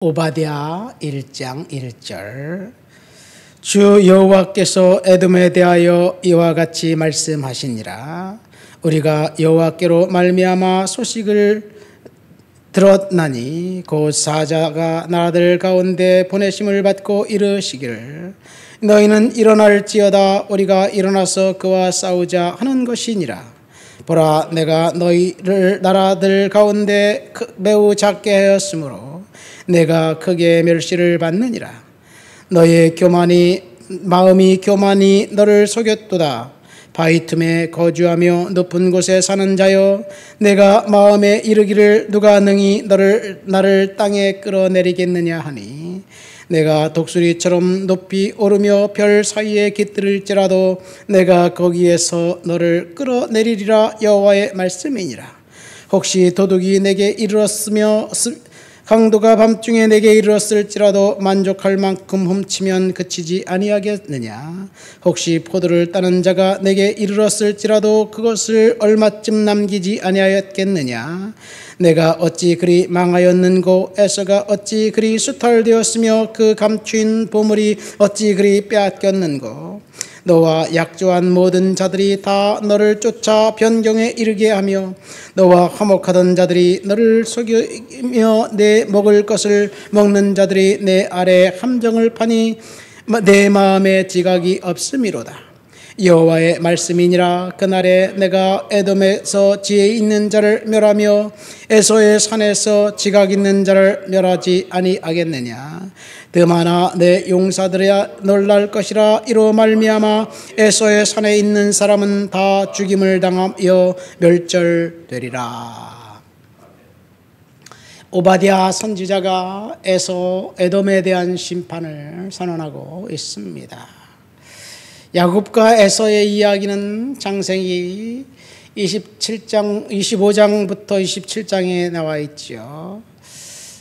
오바댜 1장 1절. 주 여호와께서 에돔에 대하여 이와 같이 말씀하시니라. 우리가 여호와께로 말미암아 소식을 들었나니 곧 사자가 나라들 가운데 보내심을 받고 이르시기를 너희는 일어날지어다 우리가 일어나서 그와 싸우자 하는 것이니라. 보라, 내가 너희를 나라들 가운데 매우 작게 하였으므로 내가 크게 멸시를 받느니라. 너의 마음이 교만이 너를 속였도다. 바위 틈에 거주하며 높은 곳에 사는 자여, 내가 마음에 이르기를 누가 능히 나를 땅에 끌어내리겠느냐 하니, 내가 독수리처럼 높이 오르며 별 사이에 깃들을지라도 내가 거기에서 너를 끌어내리리라. 여호와의 말씀이니라. 혹시 도둑이 내게 이르렀으며 강도가 밤중에 내게 이르렀을지라도 만족할 만큼 훔치면 그치지 아니하겠느냐. 혹시 포도를 따는 자가 내게 이르렀을지라도 그것을 얼마쯤 남기지 아니하였겠느냐. 내가 어찌 그리 망하였는고, 에서가 어찌 그리 수탈되었으며 그 감추인 보물이 어찌 그리 빼앗겼는고. 너와 약조한 모든 자들이 다 너를 쫓아 변경에 이르게 하며, 너와 화목하던 자들이 너를 속이며 내 먹을 것을 먹는 자들이 내 아래 함정을 파니 내 마음에 지각이 없음이로다. 여호와의 말씀이니라. 그날에 내가 에돔에서 지혜 있는 자를 멸하며 에서의 산에서 지각 있는 자를 멸하지 아니하겠느냐. 드마나 내 용사들이야 놀랄 것이라. 이로 말미암아 에서의 산에 있는 사람은 다 죽임을 당하여 멸절되리라. 오바댜 선지자가 에돔에 대한 심판을 선언하고 있습니다. 야곱과 에서의 이야기는 창세기 25장부터 27장에 나와 있죠.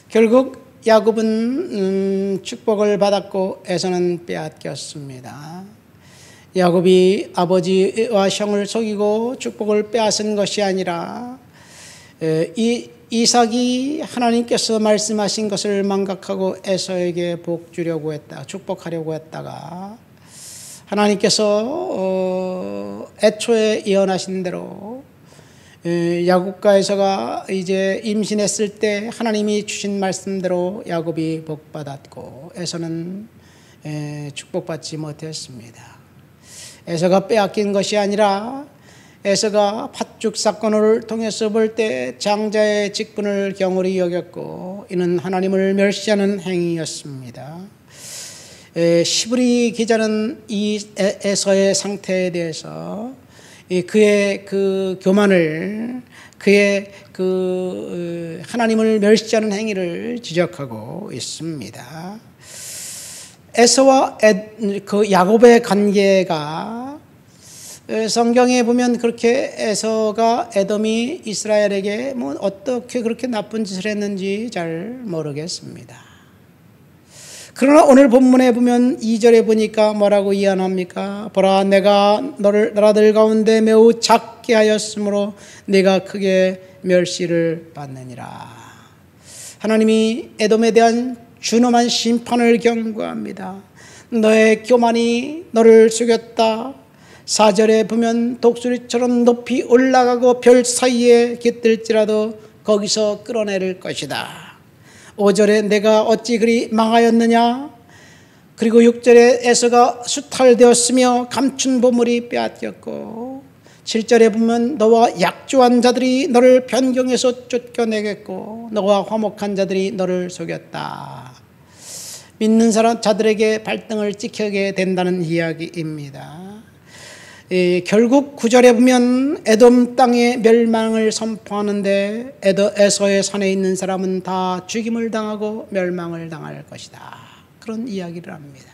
결국 야곱은 축복을 받았고 에서는 빼앗겼습니다. 야곱이 아버지와 형을 속이고 축복을 빼앗은 것이 아니라 이삭이 하나님께서 말씀하신 것을 망각하고 에서에게 복 주려고 했다, 축복하려고 했다가 하나님께서 애초에 예언하신 대로 야곱과 에서가 이제 임신했을 때 하나님이 주신 말씀대로 야곱이 복받았고 에서는 축복받지 못했습니다. 에서가 빼앗긴 것이 아니라 에서가 팥죽 사건을 통해서 볼 때 장자의 직분을 경홀히 여겼고 이는 하나님을 멸시하는 행위였습니다. 시브리 기자는 이 에서의 상태에 대해서 그의 그 교만을, 그의 그 하나님을 멸시하는 행위를 지적하고 있습니다. 에서와 그 야곱의 관계가 성경에 보면 그렇게 에서가 에돔이 이스라엘에게 뭐 어떻게 그렇게 나쁜 짓을 했는지 잘 모르겠습니다. 그러나 오늘 본문에 보면 2절에 보니까 뭐라고 이야기합니까? 보라, 내가 너를 나라들 가운데 매우 작게 하였으므로 네가 크게 멸시를 받느니라. 하나님이 에돔에 대한 준엄한 심판을 경고합니다. 너의 교만이 너를 속였다. 4절에 보면 독수리처럼 높이 올라가고 별 사이에 깃들지라도 거기서 끌어내릴 것이다. 5절에 내가 어찌 그리 망하였느냐. 그리고 6절에 에서가 수탈되었으며 감춘 보물이 빼앗겼고 7절에 보면 너와 약조한 자들이 너를 변경해서 쫓겨내겠고 너와 화목한 자들이 너를 속였다. 믿는 자들에게 발등을 찍히게 된다는 이야기입니다. 결국 9절에 보면 에돔 땅의 멸망을 선포하는데 에서의 산에 있는 사람은 다 죽임을 당하고 멸망을 당할 것이다. 그런 이야기를 합니다.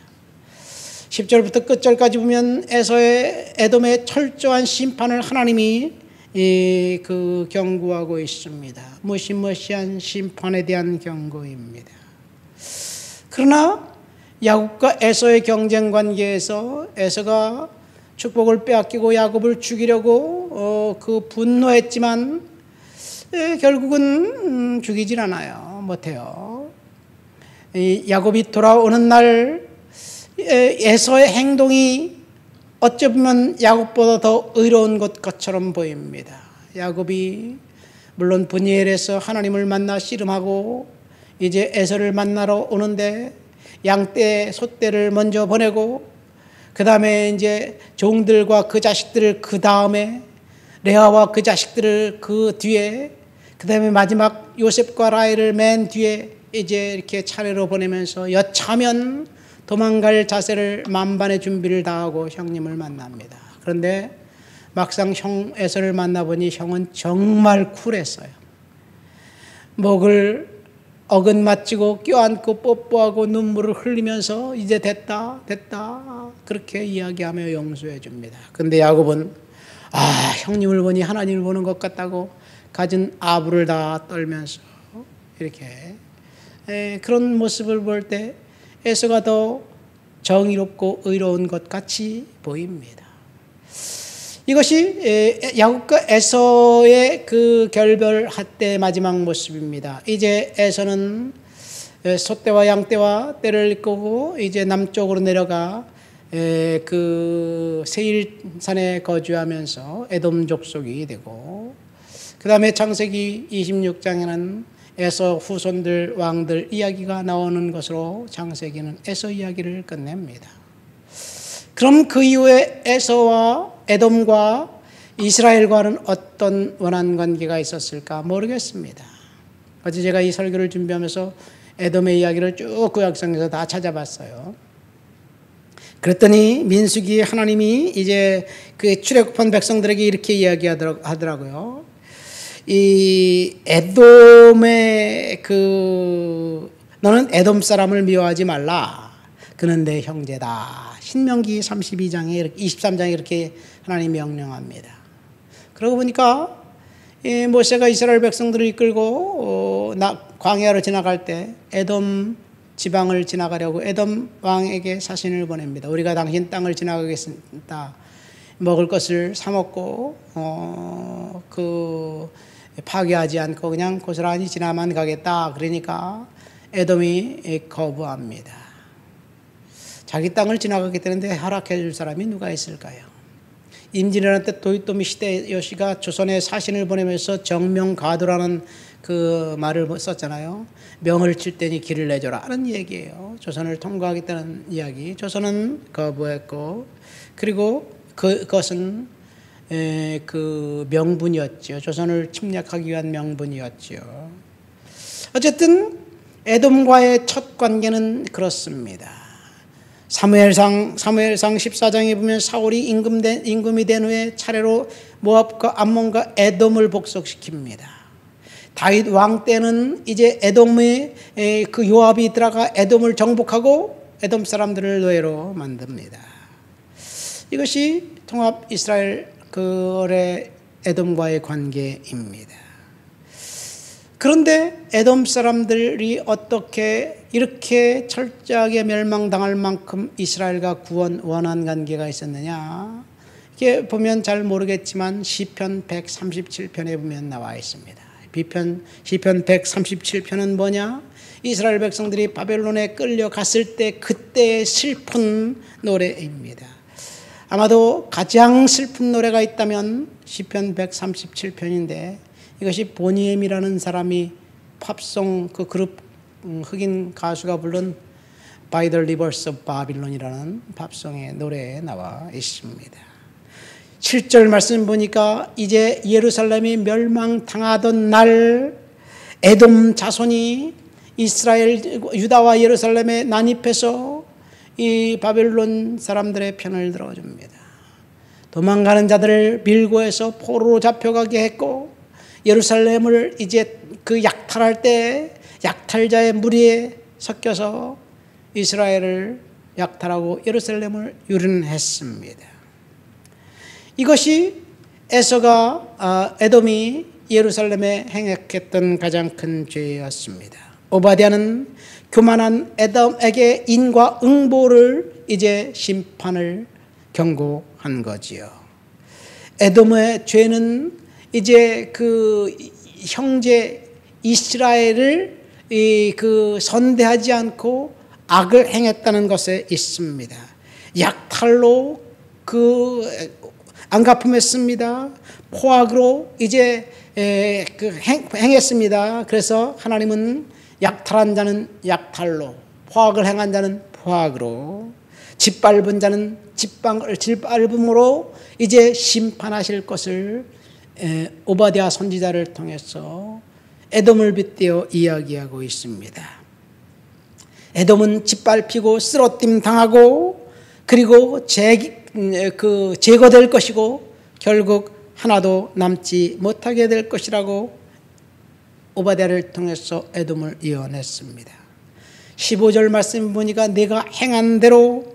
10절부터 끝절까지 보면 에돔의 철저한 심판을 하나님이 경고하고 있습니다. 무시무시한 심판에 대한 경고입니다. 그러나 야곱과 에서의 경쟁 관계에서 에서가 축복을 빼앗기고 야곱을 죽이려고 분노했지만 결국은 죽이질 않아요. 못해요. 이 야곱이 돌아오는 날 에서의 행동이 어찌 보면 야곱보다 더 의로운 것처럼 보입니다. 야곱이 물론 브니엘에서 하나님을 만나 씨름하고 이제 에서를 만나러 오는데 양떼, 소떼를 먼저 보내고 그 다음에 이제 종들과 그 자식들을 그 다음에 레아와 그 자식들을 그 뒤에 그 다음에 마지막 요셉과 라헬을 맨 뒤에 이제 이렇게 차례로 보내면서 여차하면 도망갈 자세를 만반의 준비를 다하고 형님을 만납니다. 그런데 막상 형 에서를 만나보니 형은 정말 쿨했어요. 목을 어긋맞지고 껴안고 뽀뽀하고 눈물을 흘리면서 이제 됐다 그렇게 이야기하며 용서해 줍니다. 그런데 야곱은 형님을 보니 하나님을 보는 것 같다고 가진 아부를 다 떨면서 이렇게 그런 모습을 볼 때 에서가 더 정의롭고 의로운 것 같이 보입니다. 이것이 야곱과 에서의 그 결별할 때 마지막 모습입니다. 이제 에서는 소떼와 양떼와 떼를 이끌고 이제 남쪽으로 내려가 그 세일산에 거주하면서 에돔 족속이 되고, 그 다음에 창세기 26장에는 에서 후손들 왕들 이야기가 나오는 것으로 창세기는 에서 이야기를 끝냅니다. 그럼 그 이후에 에서와 에돔과 이스라엘과는 어떤 원한 관계가 있었을까 모르겠습니다. 어제 제가 이 설교를 준비하면서 에돔의 이야기를 쭉 구약성에서 다 찾아봤어요. 그랬더니 민수기에 하나님이 이제 그 출애굽한 백성들에게 이렇게 이야기하더라고요. 이 에돔의 너는 에돔 사람을 미워하지 말라. 그는 내 형제다. 신명기 32장에 23장에 이렇게 하나님이 명령합니다. 그러고 보니까 모세가 이스라엘 백성들을 이끌고 광야로 지나갈 때 에돔 지방을 지나가려고 에돔 왕에게 사신을 보냅니다. 우리가 당신 땅을 지나가겠습니다. 먹을 것을 사 먹고 파괴하지 않고 그냥 고스란히 지나만 가겠다. 그러니까 에돔이 거부합니다. 자기 땅을 지나가겠다는데 허락해 줄 사람이 누가 있을까요? 임진왜란 때 도요토미 히데요시가 조선에 사신을 보내면서 정명가도라는 그 말을 썼잖아요. 명을 칠 때니 길을 내줘라 하는 얘기예요. 조선을 통과하겠다는 이야기. 조선은 거부했고, 그리고 그것은 그 명분이었죠. 조선을 침략하기 위한 명분이었죠. 어쨌든 에돔과의 첫 관계는 그렇습니다. 사무엘상 14장에 보면 사울이 임금이 된 후에 차례로 모압과 암몬과 에돔을 복속시킵니다. 다윗 왕 때는 이제 에돔의 그 요압이 들어가 에돔을 정복하고 에돔 사람들을 노예로 만듭니다. 이것이 통합 이스라엘 그의 에돔과의 관계입니다. 그런데 에돔 사람들이 어떻게 이렇게 철저하게 멸망당할 만큼 이스라엘과 원한 관계가 있었느냐? 이게 보면 잘 모르겠지만 시편 137편에 보면 나와 있습니다. 시편 137편은 뭐냐? 이스라엘 백성들이 바벨론에 끌려갔을 때 그때의 슬픈 노래입니다. 아마도 가장 슬픈 노래가 있다면 시편 137편인데 이것이 보니엠이라는 사람이 팝송 그 그룹 흑인 가수가 부른 By the Rivers of Babylon이라는 팝송의 노래에 나와 있습니다. 7절 말씀 보니까 이제 예루살렘이 멸망당하던 날 에돔 자손이 이스라엘 유다와 예루살렘에 난입해서 이 바벨론 사람들의 편을 들어줍니다. 도망가는 자들을 밀고해서 포로로 잡혀가게 했고, 예루살렘을 이제 그 약탈할 때 약탈자의 무리에 섞여서 이스라엘을 약탈하고 예루살렘을 유린했습니다. 이것이 에돔이 예루살렘에 행했던 가장 큰 죄였습니다. 오바댜는 교만한 에돔에게 인과 응보를 이제 심판을 경고한 거지요. 에돔의 죄는 이제 그 형제 이스라엘을 그 선대하지 않고 악을 행했다는 것에 있습니다. 약탈로 안갚음했습니다. 포악으로 이제 행했습니다. 그래서 하나님은 약탈한 자는 약탈로, 포악을 행한 자는 포악으로, 짓밟은 자는 짓밟음으로 이제 심판하실 것을 오바댜 선지자를 통해서 에돔을 빗대어 이야기하고 있습니다. 에돔은 짓밟히고 쓰러짐 당하고 그리고 제거될 것이고 결국 하나도 남지 못하게 될 것이라고 오바댜를 통해서 에돔을 예언했습니다. 15절 말씀 보니까 내가 행한 대로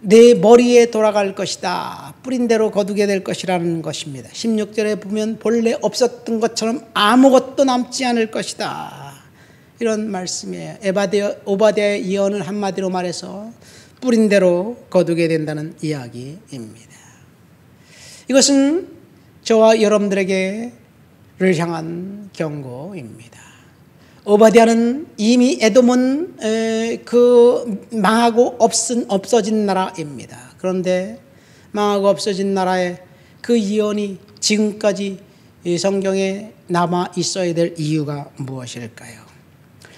내 머리에 돌아갈 것이다. 뿌린 대로 거두게 될 것이라는 것입니다. 16절에 보면 본래 없었던 것처럼 아무것도 남지 않을 것이다. 이런 말씀이에요. 오바댜의 예언을 한마디로 말해서 뿌린 대로 거두게 된다는 이야기입니다. 이것은 저와 여러분들에게를 향한 경고입니다. 오바댜는 이미 에돔은 망하고 없어진 나라입니다. 그런데 망하고 없어진 나라의 그 예언이 지금까지 성경에 남아 있어야 될 이유가 무엇일까요?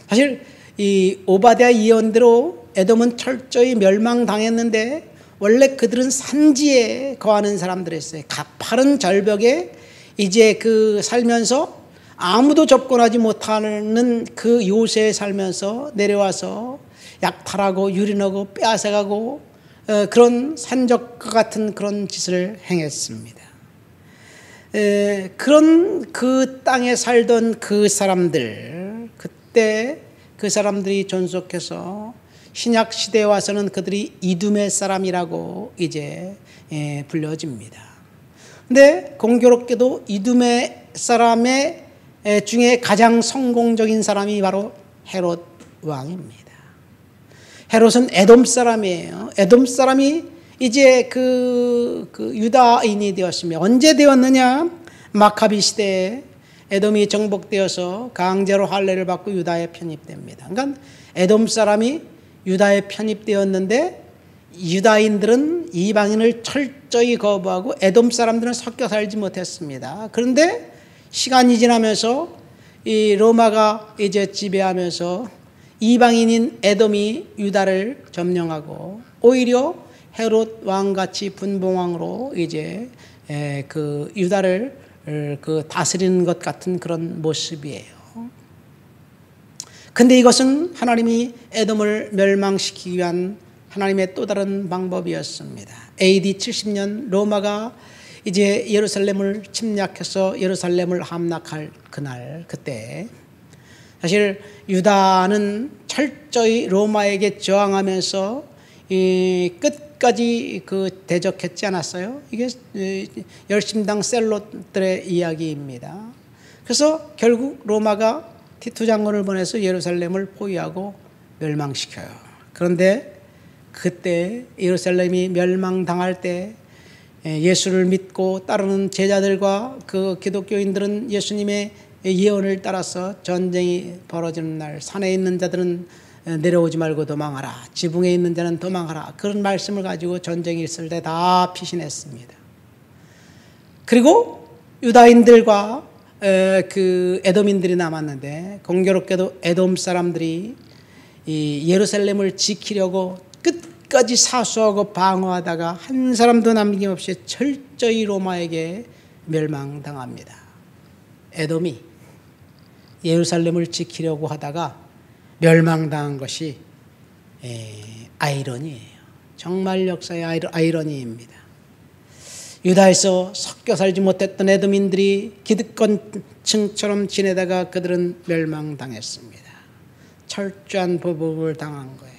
사실 이 오바댜 예언대로 에돔은 철저히 멸망당했는데 원래 그들은 산지에 거하는 사람들이었어요. 가파른 절벽에 이제 살면서 아무도 접근하지 못하는 그 요새에 살면서 내려와서 약탈하고 유린하고 빼앗아가고 그런 산적과 같은 그런 짓을 행했습니다. 그런 그 땅에 살던 그 사람들, 그때 그 사람들이 존속해서 신약 시대에 와서는 그들이 이두메 사람이라고 이제 불려집니다. 근데 공교롭게도 이두메 사람의 중에 가장 성공적인 사람이 바로 헤롯 왕입니다. 헤롯은 에돔 사람이에요. 에돔 사람이 이제 그 유다인이 되었습니다. 언제 되었느냐? 마카비 시대에 에돔이 정복되어서 강제로 할례를 받고 유다에 편입됩니다. 그러니까 에돔 사람이 유다에 편입되었는데 유다인들은 이방인을 철저히 거부하고 에돔 사람들은 섞여 살지 못했습니다. 그런데 시간이 지나면서 이 로마가 이제 지배하면서 이방인인 에돔이 유다를 점령하고 오히려 헤롯 왕같이 분봉왕으로 이제 그 유다를 다스리는 것 같은 그런 모습이에요. 근데 이것은 하나님이 에돔을 멸망시키기 위한 하나님의 또 다른 방법이었습니다. AD 70년 로마가 이제 예루살렘을 침략해서 예루살렘을 함락할 그때 사실 유다는 철저히 로마에게 저항하면서 끝까지 대적했지 않았어요. 이게 열심당 셀롯들의 이야기입니다. 그래서 결국 로마가 티투 장군을 보내서 예루살렘을 포위하고 멸망시켜요. 그런데 그때 예루살렘이 멸망당할 때 예수를 믿고 따르는 제자들과 그 기독교인들은 예수님의 예언을 따라서 전쟁이 벌어지는 날 산에 있는 자들은 내려오지 말고 도망하라, 지붕에 있는 자는 도망하라, 그런 말씀을 가지고 전쟁이 있을 때 다 피신했습니다. 그리고 유다인들과 그 에돔인들이 남았는데 공교롭게도 에돔 사람들이 이 예루살렘을 지키려고 끝까지 사수하고 방어하다가 한 사람도 남김없이 철저히 로마에게 멸망당합니다. 에돔이 예루살렘을 지키려고 하다가 멸망당한 것이 아이러니예요. 정말 역사의 아이러니입니다. 유다에서 섞여 살지 못했던 에돔인들이 기득권층처럼 지내다가 그들은 멸망당했습니다. 철저한 보복을 당한 거예요.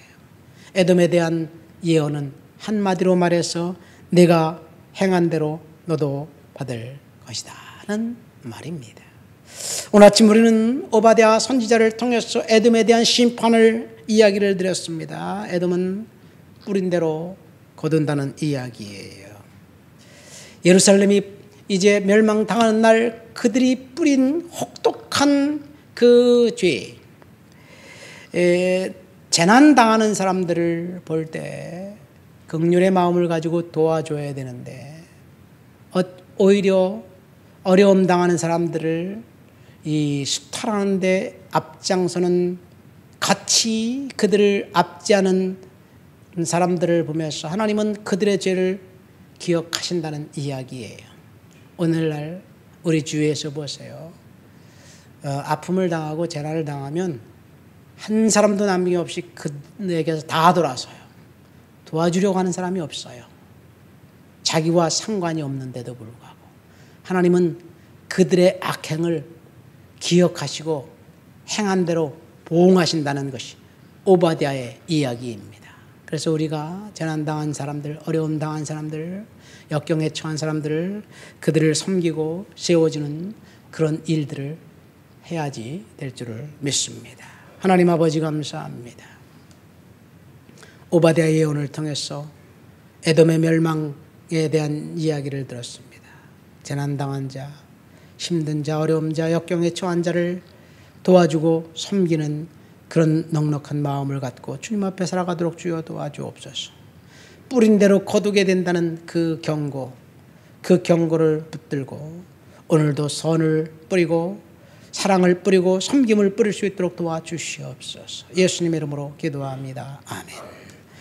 에돔에 대한 예언은 한마디로 말해서 내가 행한 대로 너도 받을 것이다는 말입니다. 오늘 아침 우리는 오바댜 선지자를 통해서 에돔에 대한 심판을 이야기를 드렸습니다. 에돔은 뿌린 대로 거둔다는 이야기예요. 예루살렘이 이제 멸망당하는 날 그들이 뿌린 혹독한 그 죄, 재난 당하는 사람들을 볼 때 긍휼의 마음을 가지고 도와줘야 되는데 오히려 어려움 당하는 사람들을 이 수탈하는 데 앞장서는 같이 그들을 압제하는 사람들을 보면서 하나님은 그들의 죄를 기억하신다는 이야기예요. 오늘날 우리 주위에서 보세요. 아픔을 당하고 재난을 당하면 한 사람도 남김없이 그에게서 다 돌아서요. 도와주려고 하는 사람이 없어요. 자기와 상관이 없는데도 불구하고 하나님은 그들의 악행을 기억하시고 행한 대로 보응하신다는 것이 오바댜의 이야기입니다. 그래서 우리가 재난당한 사람들, 어려움 당한 사람들, 역경에 처한 사람들을 그들을 섬기고 세워주는 그런 일들을 해야지 될 줄을 믿습니다. 하나님 아버지 감사합니다. 오바댜의 예언을 통해서 에돔의 멸망에 대한 이야기를 들었습니다. 재난당한 자, 힘든 자, 어려운 자, 역경에 처한 자를 도와주고 섬기는 그런 넉넉한 마음을 갖고 주님 앞에 살아가도록 주여 도와주옵소서. 뿌린 대로 거두게 된다는 그 경고를 붙들고 오늘도 선을 뿌리고 사랑을 뿌리고 섬김을 뿌릴 수 있도록 도와주시옵소서. 예수님의 이름으로 기도합니다. 아멘.